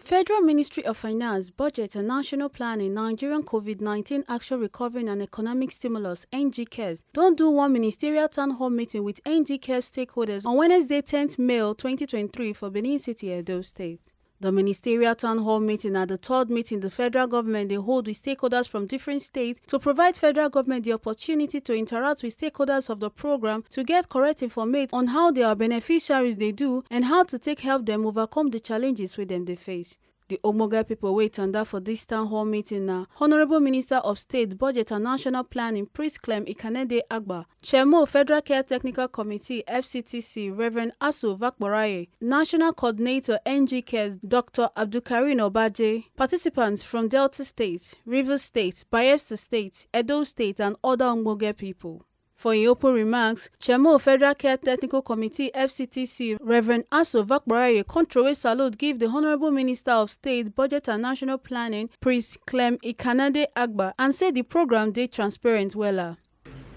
Federal Ministry of Finance, Budget and National Planning, Nigerian COVID-19 Action Recovery and Economic Stimulus (NG CARES) don do one ministerial town hall meeting with NG CARES stakeholders on Wednesday 10th May 2023 for Benin City, Edo State. The ministerial town hall meeting na the third meeting the federal government dey hold with stakeholders from different states to provide federal government the opportunity to interact with stakeholders of the program to get correct information on how their beneficiaries dey do and how to take help them overcome the challenges wey dem dey face. The ogbonge people wey tanda for this town hall meeting na Honorable Minister of State, Budget and National Planning, Priest Clem Ikanede Agba, Chairman Federal Care Technical Committee (FCTC), Reverend Asu Vakboraye, National Coordinator NG CARES, Dr. Abdulkarim Obaje, participants from Delta State, Rivers State, Bayelsa State, Edo State, and other ogbonge people. For in open remarks, Chairman of Federal Care Technical Committee (FCTC), Reverend Asu Vakboraye control salute give the Honorable Minister of State, Budget and National Planning, Priest Clem Ikanede Agba, and say the program dey transparent wella.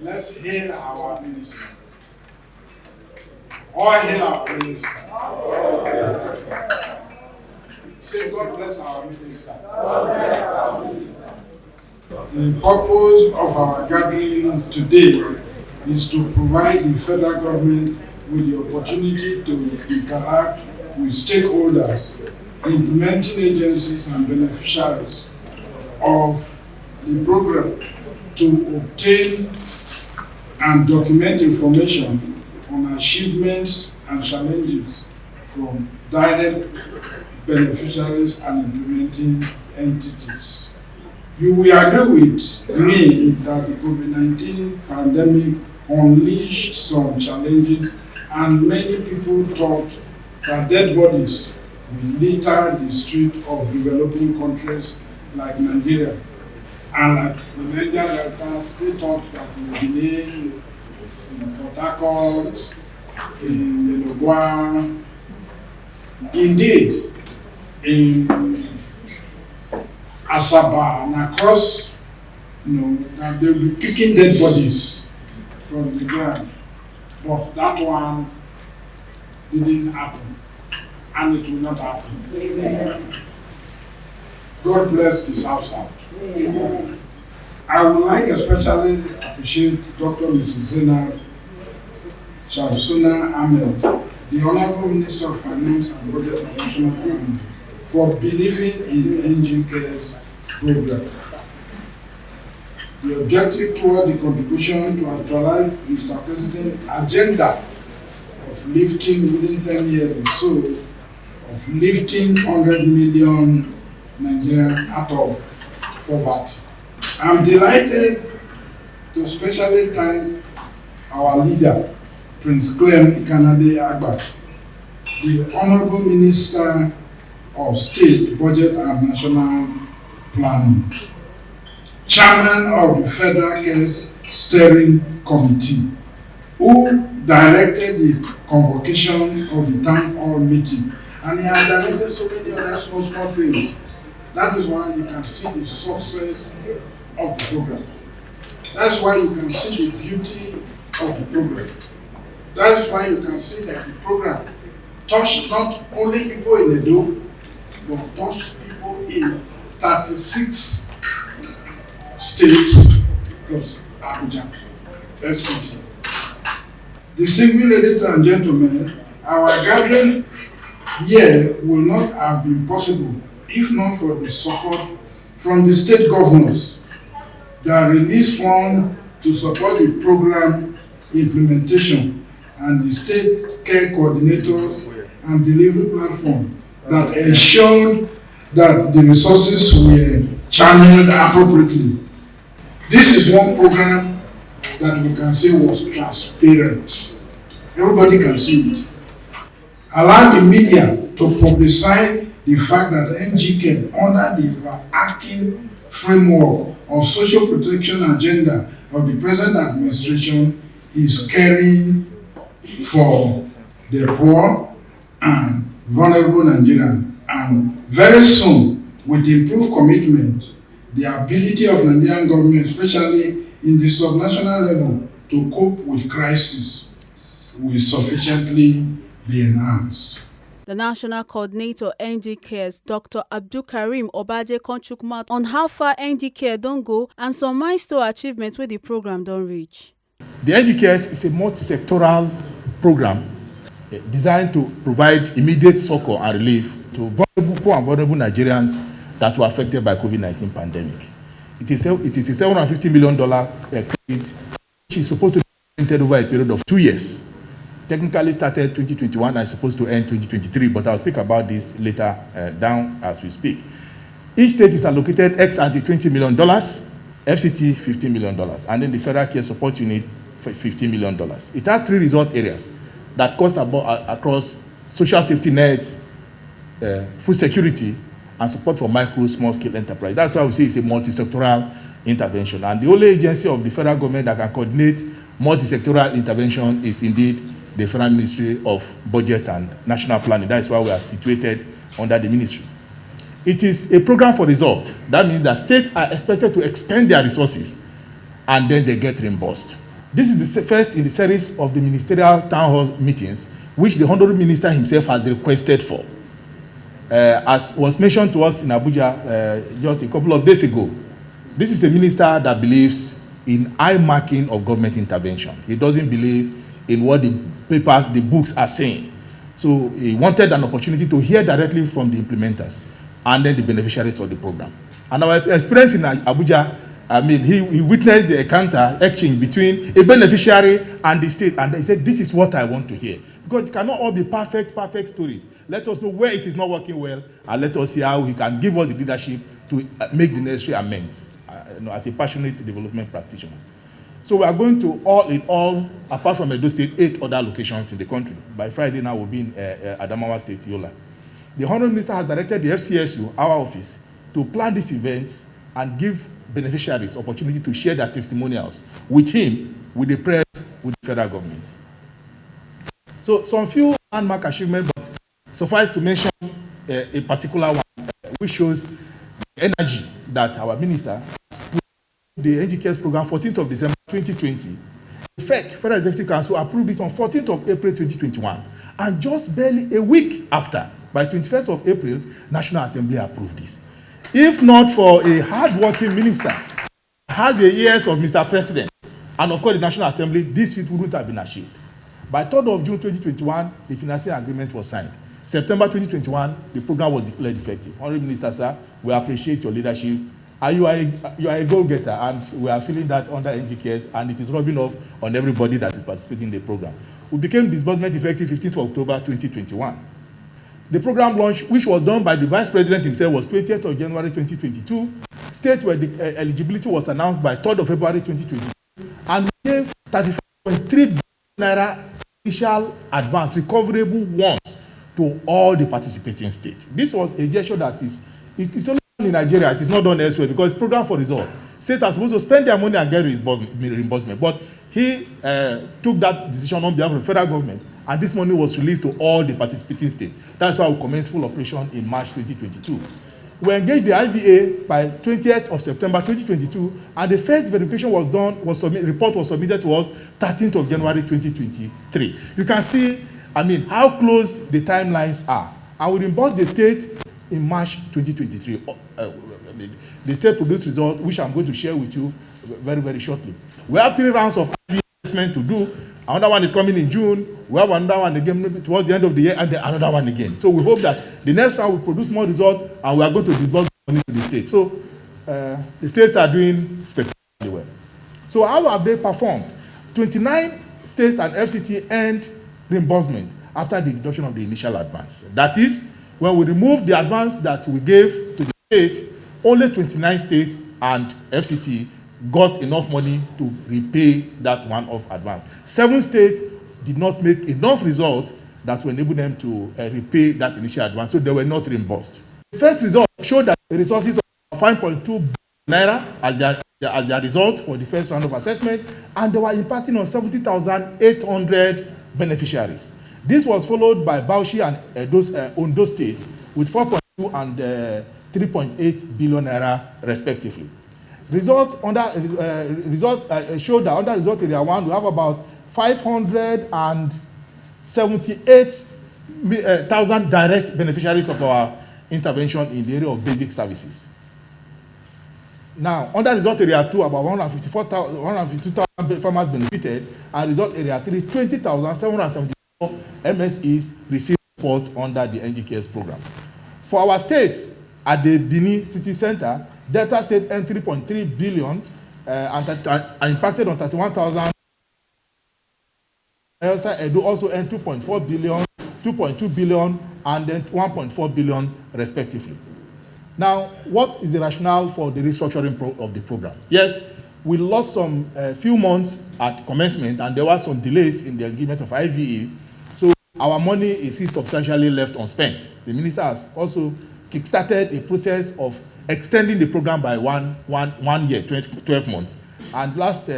Let's hail our minister. All hail our minister. Say God bless our minister. God bless our minister. The purpose of our gathering today is to provide the federal government with the opportunity to interact with stakeholders, implementing agencies and beneficiaries of the program to obtain and document information on achievements and challenges from direct beneficiaries and implementing entities. You will agree with me that the COVID-19 pandemic unleashed some challenges, and many people thought that dead bodies will litter the street of developing countries like Nigeria. And like the Niger Delta, they thought that in Benin, in Port Harcourt, in Yenogwa, indeed, in Asaba and across, that they will be picking dead bodies from the ground. But that one didn't happen, and it will not happen. Amen. God bless the South. Amen. I would like especially appreciate Dr. Mrs. Zainab Shamsuna Ahmed, the Honorable Minister of Finance and Budget and National Planning, for believing in NG CARES program. The objective toward the contribution to actualize Mr. President's agenda of lifting within 10 years or so, of lifting 100 million Nigerians out of poverty. I'm delighted to especially thank our leader, Prince Clem Ikanede Agba, the Honorable Minister of State, Budget and National Planning, Chairman of the Federal Cares Steering Committee, who directed the convocation of the town hall meeting, and he has directed so many other small things. That is why you can see the success of the program. That's why you can see the beauty of the program. That is why you can see that the program touched not only people in Edo, but touched people in 36 states plus Abuja, FCT. Distinguished ladies and gentlemen, our gathering here will not have been possible if not for the support from the state governors that released funds to support the program implementation, and the state care coordinators and delivery platform that ensured that the resources were channeled appropriately. This is one program that we can say was transparent. Everybody can see it. Allow the media to publicize the fact that NG CARES, under the overarching framework of social protection agenda of the present administration, is caring for the poor and vulnerable Nigerians, and very soon, with improved commitment, the ability of Nigerian government, especially in the subnational level, to cope with crisis will sufficiently be enhanced. The National Coordinator NG CARES, Dr. Abdul Karim Obaje chook mouth on how far NG CARES don go and some milestone achievements wey the program don reach. The NG CARES is a multi-sectoral program designed to provide immediate succor and relief to poor and vulnerable Nigerians that were affected by COVID-19 pandemic. It is a $750 million credit, which is supposed to be implemented over a period of 2 years. Technically started 2021 and is supposed to end 2023, but I'll speak about this later down as we speak. Each state is allocated ex ante $20 million, FCT $15 million, and then the Federal Care Support Unit $15 million. It has 3 resort areas that cost across social safety nets, food security, and support for micro, small-scale enterprise. That's why we say it's a multi-sectoral intervention. And the only agency of the federal government that can coordinate multi-sectoral intervention is indeed the Federal Ministry of Budget and National Planning. That's why we are situated under the ministry. It is a program for result. That means that states are expected to expend their resources and then they get reimbursed. This is the first in the series of the ministerial town hall meetings, which the Honorable Minister himself has requested for. As was mentioned to us in Abuja just a couple of days ago, this is a minister that believes in high marking of government intervention. He doesn't believe in what the papers, the books are saying. So he wanted an opportunity to hear directly from the implementers and then the beneficiaries of the program. And our experience in Abuja, I mean, he witnessed the encounter exchange between a beneficiary and the state, and he said, this is what I want to hear. Because it cannot all be perfect stories. Let us know where it is not working well, and let us see how he can give us the leadership to make the necessary amends, as a passionate development practitioner. So we are going to, all in all, apart from Edo State, 8 other locations in the country. By Friday now, we'll be in Adamawa State, Yola. The Honorable Minister has directed the FCSU, our office, to plan this event and give beneficiaries opportunity to share their testimonials with him, with the press, with the federal government. So some few landmark achievements, but suffice to mention a particular one, which shows the energy that our minister has put the NG CARES program 14th of December 2020. The FEC, Federal Executive Council, approved it on 14th of April 2021. And just barely a week after, by 21st of April, National Assembly approved this. If not for a hard-working minister, has the ears of Mr. President, and of course the National Assembly, this feat wouldn't have been achieved. By 3rd of June 2021, the financing agreement was signed. September 2021, the program was declared effective. Honorable Minister, sir, we appreciate your leadership. You are a go-getter, and we are feeling that under NG CARES, and it is rubbing off on everybody that is participating in the program. We became disbursement effective 15th of October 2021. The program launch, which was done by the Vice President himself, was 20th of January 2022. State where the eligibility was announced by 3rd of February 2022. And we gave 35.3 billion naira initial advance, recoverable ones, to all the participating states. This was a gesture that it's only done in Nigeria, it is not done elsewhere, because it's program for result. States are supposed to spend their money and get reimbursement. But he took that decision on behalf of the federal government, and this money was released to all the participating states. That's why we commenced full operation in March 2022. We engaged the IVA by 20th of September 2022, and the first verification was done, report was submitted to us 13th of January 2023. You can see, I mean, how close the timelines are. And we reimbursed the state in March 2023. The state produced results, which I'm going to share with you very, very shortly. We have 3 rounds of IVA assessment to do. Another one is coming in June. We have another one again maybe towards the end of the year, and then another one again. So we hope that the next round will produce more results, and we are going to disburse money to the states. So the states are doing spectacularly well. So how have they performed? 29 states and FCT earned reimbursement after the deduction of the initial advance. That is, when we remove the advance that we gave to the states, only 29 states and FCT got enough money to repay that one-off advance. 7 states did not make enough results that will enable them to repay that initial advance, so they were not reimbursed. The first result showed that the resources of 5.2 billion naira as their result for the first round of assessment, and they were impacting on 70,800 beneficiaries. This was followed by Bauchi and Ondo State with 4.2 and 3.8 billion naira respectively. Results showed that under result area 1, we have about 578 1,000 direct beneficiaries of our intervention in the area of basic services. Now, under Result Area 2, about 152,000 farmers benefited, and Result Area 3, 20,774 MSEs received support under the NG CARES program. For our states, at the Benin City Center, Delta State earned 3.3 billion and impacted on 31,000. Edo also earned 2.4 billion, 2.2 billion, and then 1.4 billion respectively. Now, what is the rationale for the restructuring of the program? Yes, we lost some few months at commencement, and there were some delays in the agreement of IVE. So our money is still substantially left unspent. The minister has also kickstarted a process of extending the program by one year, 12 months. And last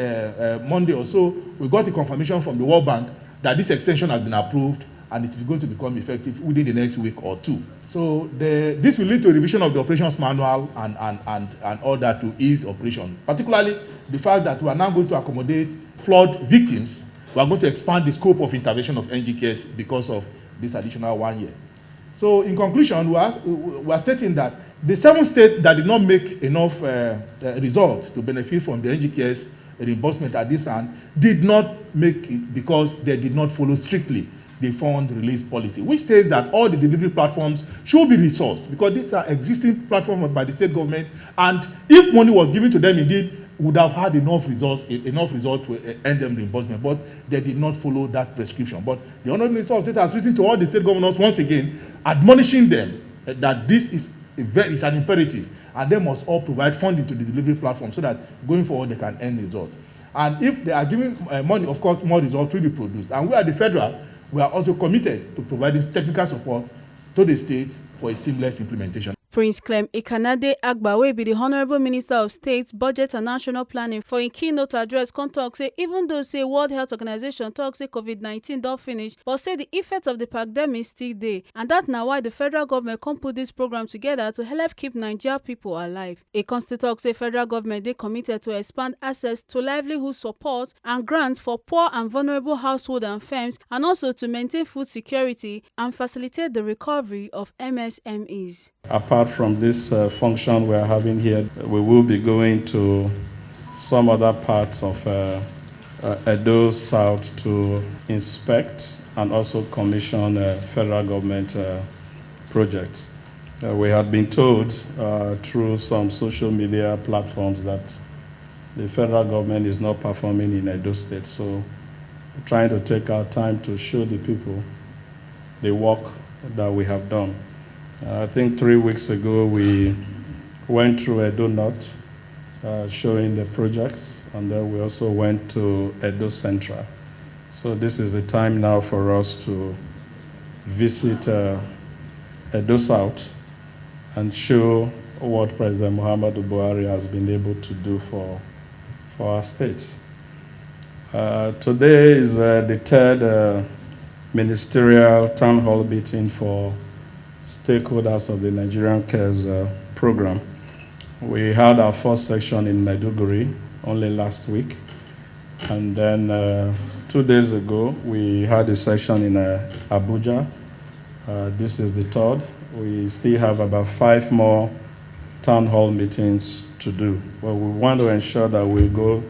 Monday or so, we got a confirmation from the World Bank that this extension has been approved and it is going to become effective within the next week or two. So this will lead to a revision of the operations manual and all that to ease operation. Particularly the fact that we are now going to accommodate flood victims. We are going to expand the scope of intervention of NG CARES because of this additional 1 year. So in conclusion, we are stating that the 7 states that did not make enough results to benefit from the NG CARES reimbursement at this time did not make it because they did not follow strictly the fund release policy, which says that all the delivery platforms should be resourced because these are existing platforms by the state government, and if money was given to them, indeed would have had enough results to end them reimbursement, but they did not follow that prescription. But the Honorable Minister of State has written to all the state governors once again, admonishing them that this is an imperative, and they must all provide funding to the delivery platform so that going forward they can end results. And if they are giving money, of course, more results will be produced. And we at the federal, we are also committed to providing technical support to the states for a seamless implementation. Prince Clem Ikanade Agba, wey be the Honourable Minister of State, Budget and National Planning, for a keynote address come talk say even though say World Health Organization talk say COVID-19 don finish, but say the effects of the pandemic still dey, and that na why the federal government come put this program together to help keep Nigeria people alive. E come still talk say federal government dey committed to expand access to livelihood support and grants for poor and vulnerable households and firms, and also to maintain food security and facilitate the recovery of MSMEs. Apart from this function we are having here, we will be going to some other parts of Edo South to inspect and also commission federal government projects. We had been told through some social media platforms that the federal government is not performing in Edo State, so we're trying to take our time to show the people the work that we have done. I think 3 weeks ago we went through Edo North, showing the projects, and then we also went to Edo Central. So this is the time now for us to visit Edo South and show what President Muhammadu Buhari has been able to do for our state. Today is the third ministerial town hall meeting for stakeholders of the Nigerian CARES program. We had our first section in Maiduguri only last week, and then 2 days ago we had a session in Abuja. This is the third. We still have about 5 more town hall meetings to do. Well, we want to ensure that we go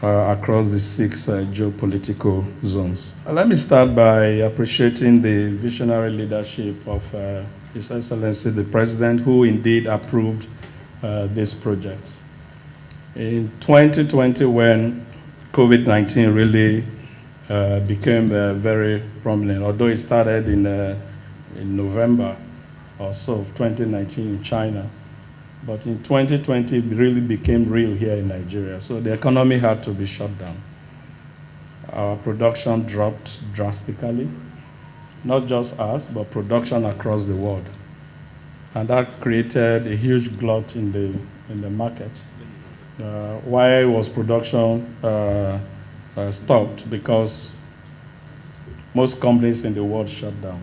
across the 6 geopolitical zones. Let me start by appreciating the visionary leadership of His Excellency the President, who indeed approved this project. In 2020, when COVID-19 really became very prominent, although it started in November or so of 2019 in China, but in 2020, it really became real here in Nigeria. So the economy had to be shut down. Our production dropped drastically, not just us, but production across the world. And that created a huge glut in the market. Why was production stopped? Because most companies in the world shut down.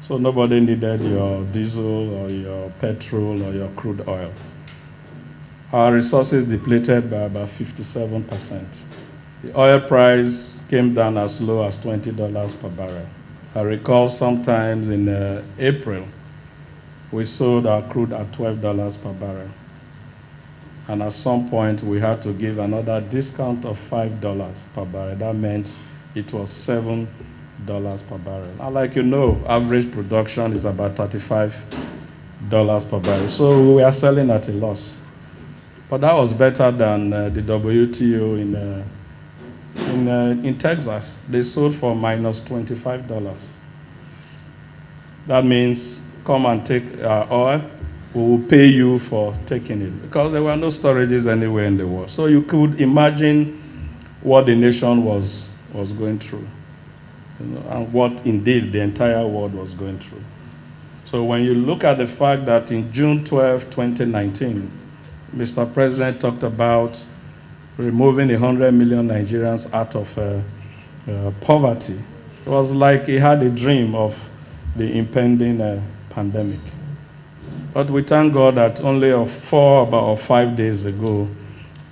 So nobody needed your diesel or your petrol or your crude oil. Our resources depleted by about 57%. The oil price came down as low as $20 per barrel. I recall sometimes in April, we sold our crude at $12 per barrel. And at some point, we had to give another discount of $5 per barrel. That meant it was $7 per barrel. And like you know, average production is about $35 per barrel. So we are selling at a loss. But that was better than the WTO in Texas. They sold for minus $25. That means come and take our oil. We will pay you for taking it, because there were no storages anywhere in the world. So you could imagine what the nation was going through, and what indeed the entire world was going through. So when you look at the fact that in June 12, 2019, Mr. President talked about removing 100 million Nigerians out of poverty, it was like he had a dream of the impending pandemic. But we thank God that only about 5 days ago,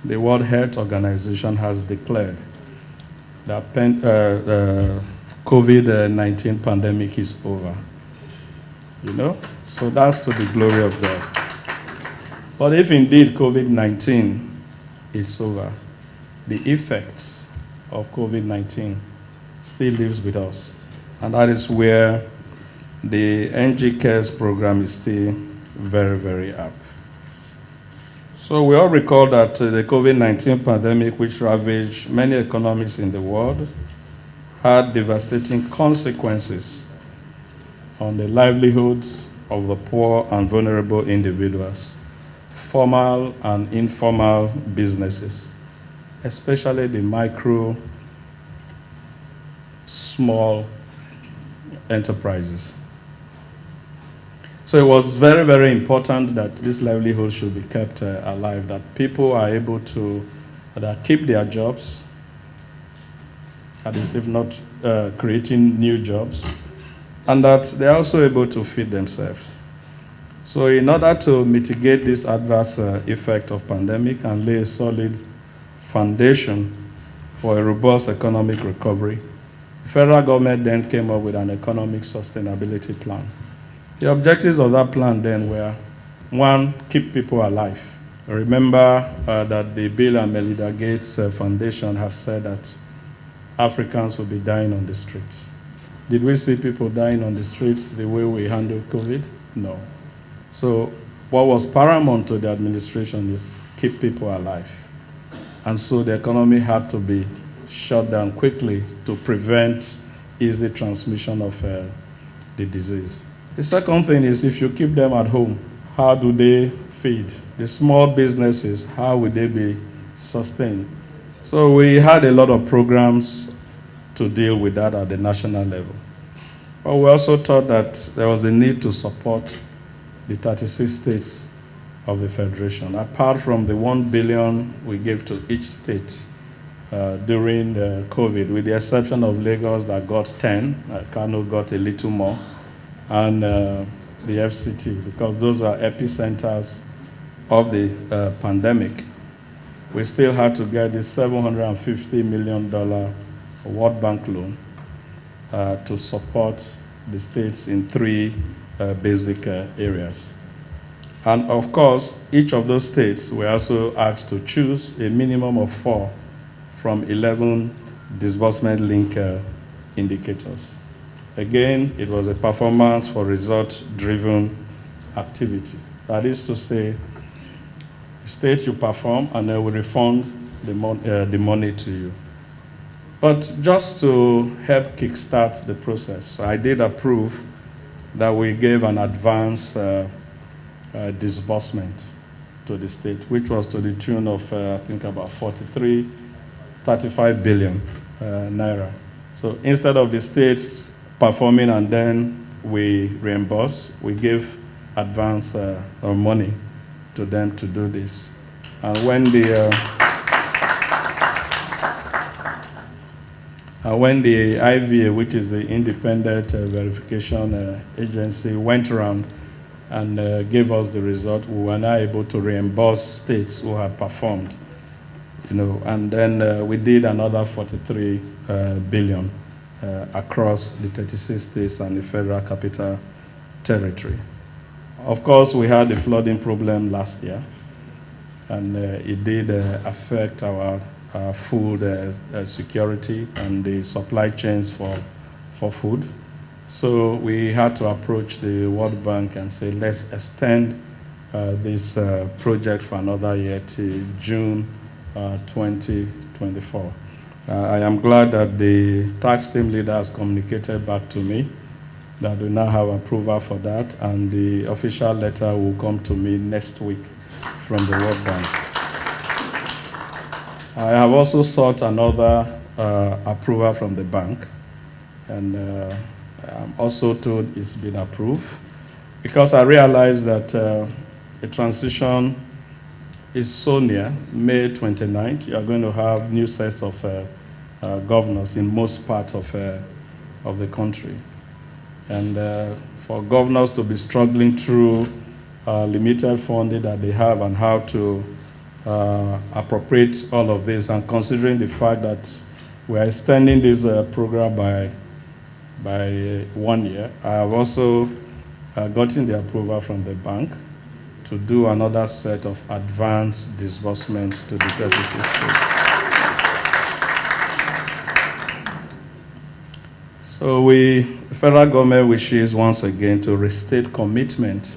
the World Health Organization has declared that COVID-19 pandemic is over. So that's to the glory of God. But if indeed COVID-19 is over, the effects of COVID-19 still lives with us. And that is where the NG CARES program is still very, very up. So we all recall that the COVID-19 pandemic, which ravaged many economies in the world, had devastating consequences on the livelihoods of the poor and vulnerable individuals, formal and informal businesses, especially the micro, small enterprises. So it was very, very important that this livelihood should be kept alive, that people are able to keep their jobs, that is, if not creating new jobs, and that they're also able to feed themselves. So in order to mitigate this adverse effect of pandemic and lay a solid foundation for a robust economic recovery, the federal government then came up with an economic sustainability plan. The objectives of that plan then were, one, keep people alive. Remember that the Bill and Melinda Gates Foundation had said that Africans will be dying on the streets. Did we see people dying on the streets the way we handled COVID? No. So what was paramount to the administration is keep people alive. And so the economy had to be shut down quickly to prevent easy transmission of the disease. The second thing is, if you keep them at home, how do they feed? The small businesses, how will they be sustained? So we had a lot of programs to deal with that at the national level. But we also thought that there was a need to support the 36 states of the Federation. Apart from the $1 billion we gave to each state during COVID, with the exception of Lagos that got 10, Kano got a little more, and the FCT, because those are epicenters of the pandemic. We still had to get this $750 million World Bank loan to support the states in 3 basic areas. And of course, each of those states were also asked to choose a minimum of 4 from 11 disbursement link indicators. Again, it was a performance for result-driven activity. That is to say, state you perform and they will refund the money to you. But just to help kickstart the process, I did approve that we gave an advance disbursement to the state, which was to the tune of, I think, about 35 billion naira. So instead of the states performing and then we reimburse, we give advance money to them to do this. And when the IVA, which is the Independent Verification Agency, went around and gave us the result, we were now able to reimburse states who had performed, and then we did another 43 billion across the 36 states and the Federal Capital Territory. Of course, we had a flooding problem last year, and it did affect our food security and the supply chains for food. So we had to approach the World Bank and say, let's extend this project for another year to June 2024. I am glad that the tax team leader has communicated back to me that we now have approval for that, and the official letter will come to me next week from the World Bank. I have also sought another approval from the bank, and I'm also told it's been approved, because I realize that the transition is so near. May 29th, you are going to have new sets of governors in most parts of the country. And for governors to be struggling through limited funding that they have and how to appropriate all of this, and considering the fact that we are extending this program by 1 year, I have also gotten the approval from the bank to do another set of advanced disbursements to the 36 states. So the federal government wishes once again to restate commitment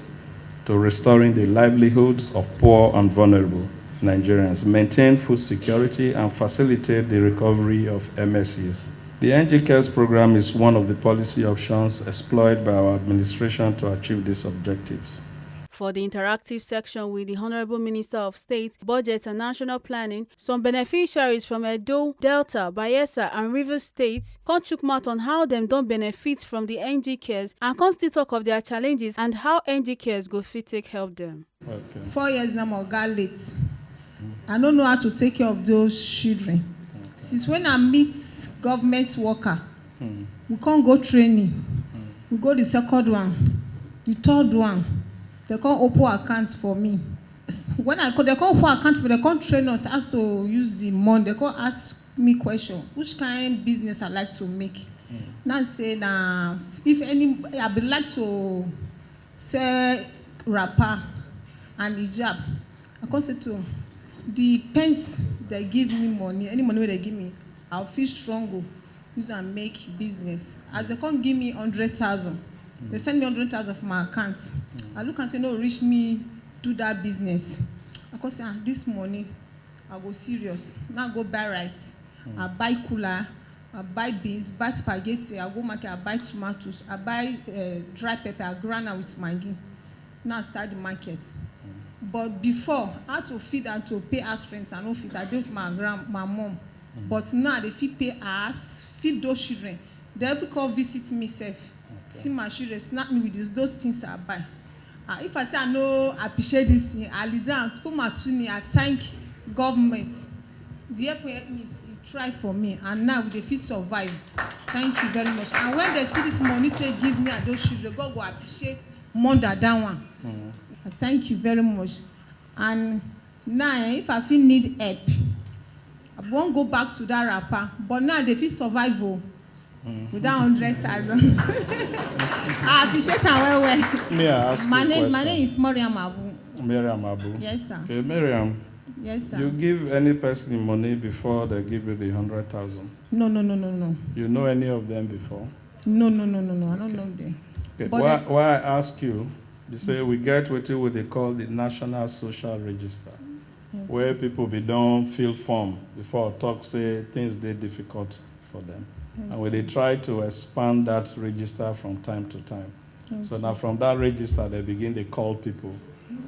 to restoring the livelihoods of poor and vulnerable Nigerians, maintain food security, and facilitate the recovery of MSEs. The NG CARES program is one of the policy options explored by our administration to achieve these objectives. For the interactive section with the Honorable Minister of State, Budget and National Planning, some beneficiaries from Edo, Delta, Bayelsa and Rivers States come chook mouth on how them don't benefit from the NG CARES and come still talk of their challenges and how NG CARES go fit take help them. Okay. 4 years now, my girl late. I don't know how to take care of those children. Since when I meet government worker, we can't go training. We go the second one, the third one. They can't open account for me. When I call, they can't open account for me. They can't train us as to use the money. They can't ask me question. Which kind of business I like to make? Now say nah, if any, I would like to sell wrapper and hijab. I can't say to the pence they give me money, any money they give me, I'll feel stronger. Use and make business. As they can't give me 100,000. They send me 100,000 from my account. I look and say, no, reach me, do that business. I can say, this money, I go serious. Now I go buy rice. I buy cooler. I buy beans, buy spaghetti. I go market, I buy tomatoes. I buy dry pepper, I grind with Maggi. Now I start the market. But before, I had to feed and to pay as friends. I don't feed. I do with my mom. But now they pay us, feed those children. They ever come visit me safe. See my children, snap me with those things I buy. If I say I know I appreciate this thing, I lead down, put my tune, I thank government. The help me try for me, and now they feel survive. Thank you very much. And when they see this money to give me and those children, God will appreciate more than that one. Thank you very much. And now, if I feel need help, I won't go back to that rapper. But now they feel survival. Without 100,000. I appreciate her well. May I ask my name is Mariam Abu. Mariam Abu. Yes, sir. Okay, Mariam. Yes, sir. You give any person money before they give you the 100,000? No. You know any of them before? No. I don't know them. Okay. Why I ask you, you say we get what they call the National Social Register, where people don't fill form before talk say things they difficult for them. And when they try to expand that register from time to time. So now from that register, they begin to call people.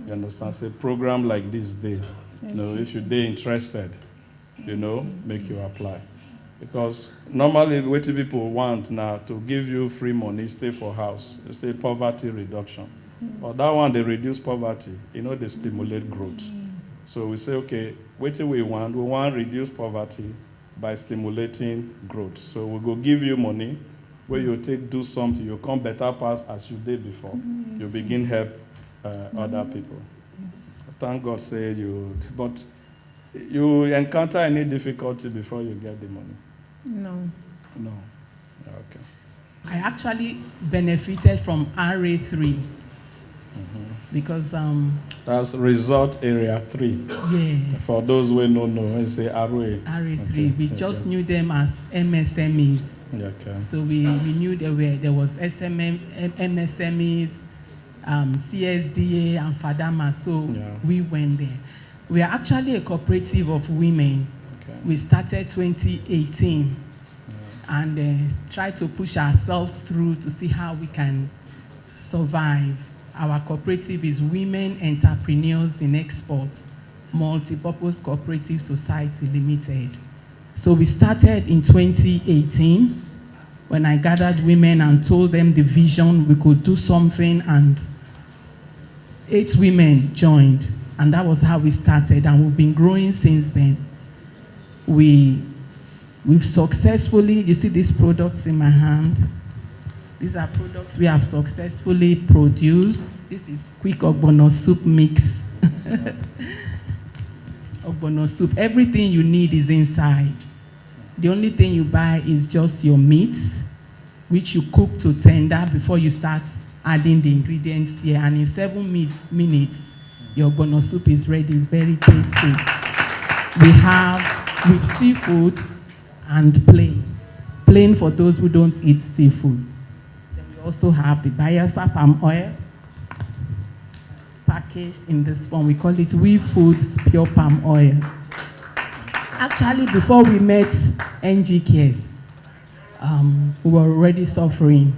You understand? Say program like this day. If you're interested, make you apply. Because normally what people want now to give you free money, stay for house. They say poverty reduction. But that one, they reduce poverty. They stimulate growth. So we say, okay, what do we want? We want to reduce poverty by stimulating growth. So we go give you money where you do something, you come better pass as you did before. Yes. You begin help other people. Yes. Thank God say but you encounter any difficulty before you get the money? No. Okay. I actually benefited from RA3 because That's Resort Area 3. yes, For those who don't know, I say RA. RA3. Okay. We just knew them as MSMEs. Okay. So we knew there was MSMEs, CSDA, and FADAMA. So we went there. We are actually a cooperative of women. Okay. We started 2018 and tried to push ourselves through to see how we can survive. Our cooperative is Women Entrepreneurs in Exports, Multipurpose Cooperative Society Limited. So we started in 2018 when I gathered women and told them the vision, we could do something, and 8 women joined. And that was how we started, and we've been growing since then. We've successfully, you see these products in my hand? These are products we have successfully produced. This is quick ogbono soup mix. Ogbono soup, everything you need is inside. The only thing you buy is just your meat, which you cook to tender before you start adding the ingredients here. And in 7 minutes, your ogbono soup is ready. It's very tasty. We have with seafood and plain. Plain for those who don't eat seafood. Then we also have the Bayelsa palm oil packaged in this form. We call it We Foods Pure Palm Oil. Actually, before we met NG CARES, we were already suffering.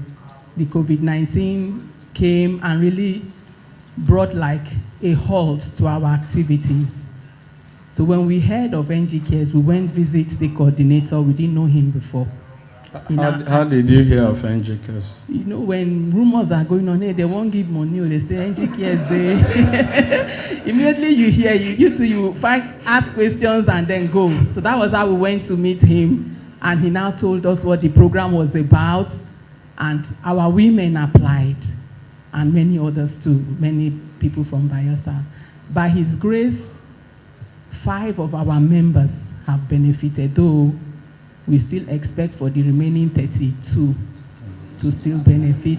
The COVID-19 came and really brought like a halt to our activities. So when we heard of NG CARES, we went visit the coordinator. We didn't know him before. How did you hear of NG CARES? You know, when rumors are going on, hey, they won't give money, or they say NG CARES, they immediately you hear, you ask questions and then go. So that was how we went to meet him, and he now told us what the program was about, and our women applied, and many others too, many people from Bayelsa. By his grace, 5 of our members have benefited, though we still expect for the remaining 32 to still benefit.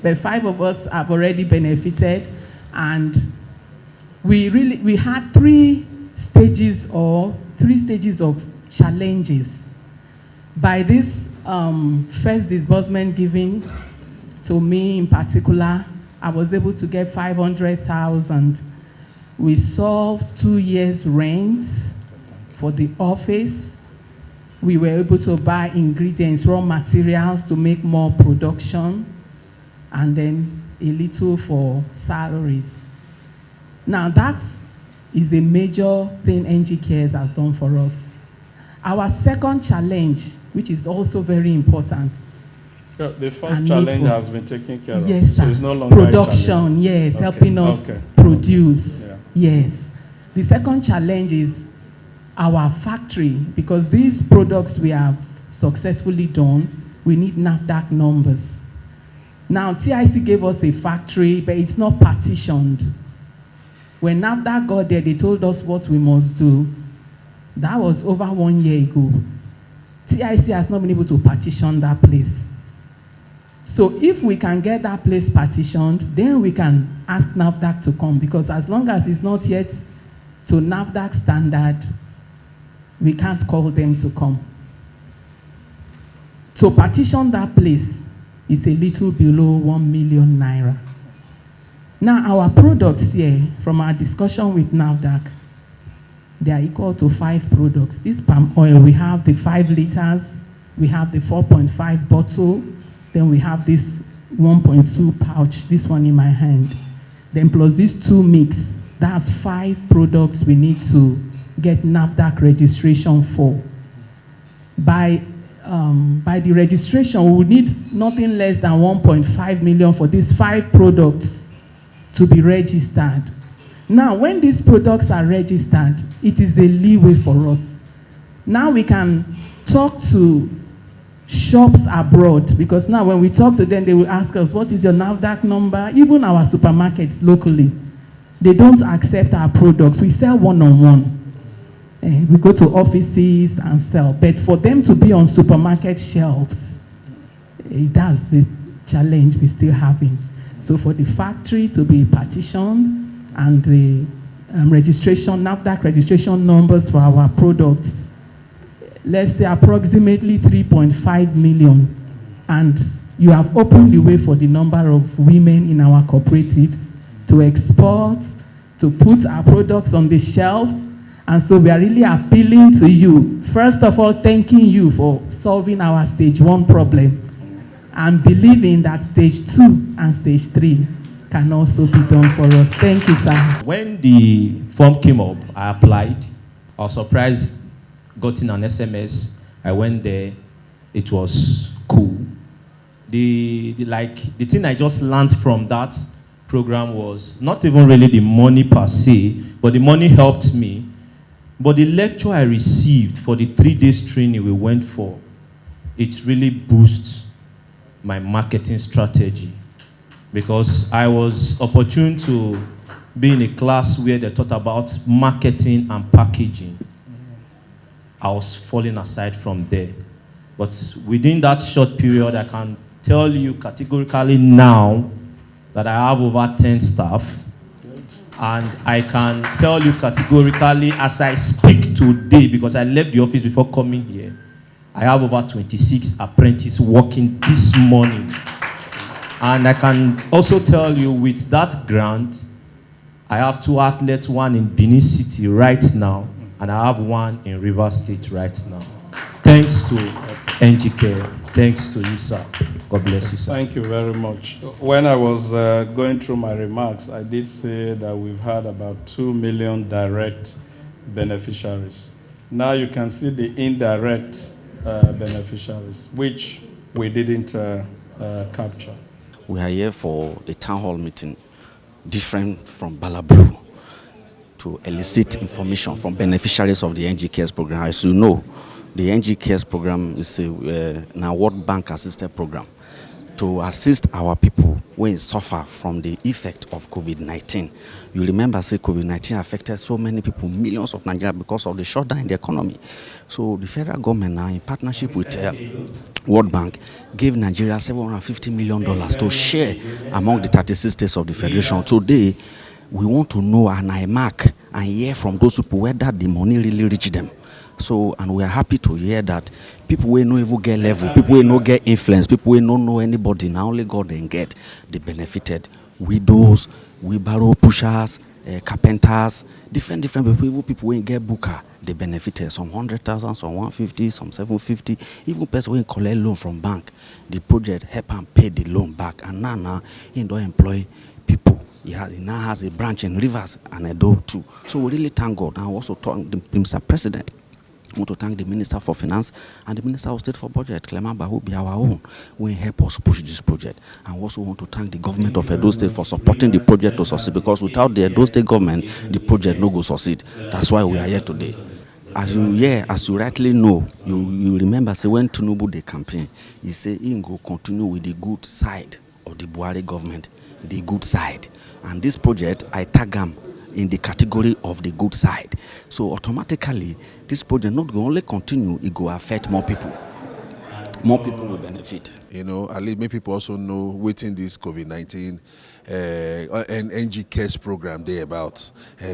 But 5 of us have already benefited, and we had 3 stages of challenges. By this first disbursement given to me in particular, I was able to get 500,000. We solved 2 years' rent for the office. We were able to buy ingredients, raw materials to make more production, and then a little for salaries. Now that is a major thing NG CARES has done for us. Our second challenge, which is also very important. The first challenge has been taken care of. Yes, sir. So it's no longer production, yes, okay. Helping us produce. Yeah. Yes. The second challenge is our factory, because these products we have successfully done, we need NAFDAC numbers. Now, TIC gave us a factory, but it's not partitioned. When NAFDAC got there, they told us what we must do. That was over 1 year ago. TIC has not been able to partition that place. So if we can get that place partitioned, then we can ask NAFDAC to come, because as long as it's not yet to NAFDAC standard, we can't call them to come. To partition that place is a little below 1 million naira. Now, our products here, from our discussion with NAFDAC, they are equal to 5 products. This palm oil, we have the 5 liters, we have the 4.5 bottle, then we have this 1.2 pouch, this one in my hand. Then plus these 2 mix, that's 5 products we need to get NAFDAC registration for. By the registration, we would need nothing less than 1.5 million for these 5 products to be registered. Now, when these products are registered, it is a leeway for us. Now we can talk to shops abroad, because now when we talk to them, they will ask us, what is your NAFDAC number? Even our supermarkets locally, they don't accept our products. We sell one-on-one. We go to offices and sell. But for them to be on supermarket shelves, that's the challenge we're still having. So for the factory to be partitioned and the registration, NAFDAC registration numbers for our products, let's say approximately 3.5 million. And you have opened the way for the number of women in our cooperatives to export, to put our products on the shelves. And so we are really appealing to you. First of all, thanking you for solving our stage 1 problem and believing that stage 2 and stage 3 can also be done for us. Thank you, sir. When the form came up, I applied. I was surprised, gotten an SMS. I went there. It was cool. The thing I just learned from that program was not even really the money per se, but the money helped me. But the lecture I received for the 3 days training we went for, it really boosts my marketing strategy, because I was opportune to be in a class where they taught about marketing and packaging. I was falling aside from there. But within that short period, I can tell you categorically now that I have over 10 staff. And I can tell you categorically as I speak today, because I left the office before coming here, I have over 26 apprentices working this morning. And I can also tell you with that grant, I have 2 outlets, one in Benin City right now, and I have one in Rivers State right now. Thanks to NG CARES. Thanks to you, sir. God bless you, sir. Thank you very much. When I was going through my remarks, I did say that we've had about 2 million direct beneficiaries. Now you can see the indirect beneficiaries, which we didn't capture. We are here for a town hall meeting, different from Balabru, to elicit information from beneficiaries of the NG CARES program. As you know, the NG CARES program is an World Bank assisted program to assist our people when suffer from the effect of COVID-19. You remember, say COVID-19 affected so many people, millions of Nigerians, because of the shutdown in the economy. So the federal government now, in partnership with World Bank, gave Nigeria $750 million to share among the 36 states of the federation. Today, we want to know and I mark and hear from those people whether the money really reached them. So, and we are happy to hear that people will no even get level, people will no get influence, people will not know anybody, now only God then get the benefited. Widows, wheelbarrow pushers, carpenters, different people will get booker, they benefited. Some 100,000, some 150, some 750, even person will collect loan from bank. The project help and pay the loan back, and now he don't employ people. He now has a branch in Rivers and Edo too. So we really thank God. And I also thank the Mr. President. I want to thank the Minister for Finance and the Minister of State for Budget, Clement Ba, who be our own, will help us push this project. And we also want to thank the government of Edo State for supporting the project to succeed, because without the Edo State government, the project no go succeed. That's why we are here today. As you rightly know, you remember, say when Tinubu the campaign, he said he go continue with the good side of the Buhari government, the good side. And this project, I tag them in the category of the good side. So automatically, this project not going to only continue, it will affect more people. More people will benefit. You know, at least make people also know waiting this COVID-19 and NG CARES program they about.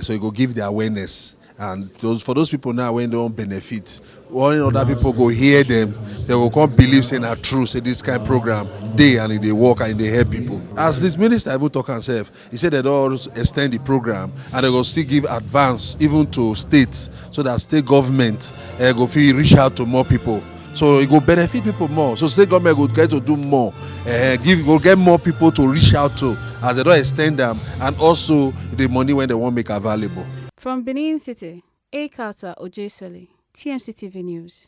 So it will give the awareness. And for those people now, when they don't benefit, when other people go hear them, they will come believe saying are true, say this kind of program, they and they work and they help people. As this minister even talk himself, he said they don't extend the program and they will still give advance even to states, so that state government go reach out to more people. So it will benefit people more. So state government will get to do more, will get more people to reach out to as they don't extend them, and also the money when they won't make available. From Benin City, A. Carter Ojesele, TMC TV News.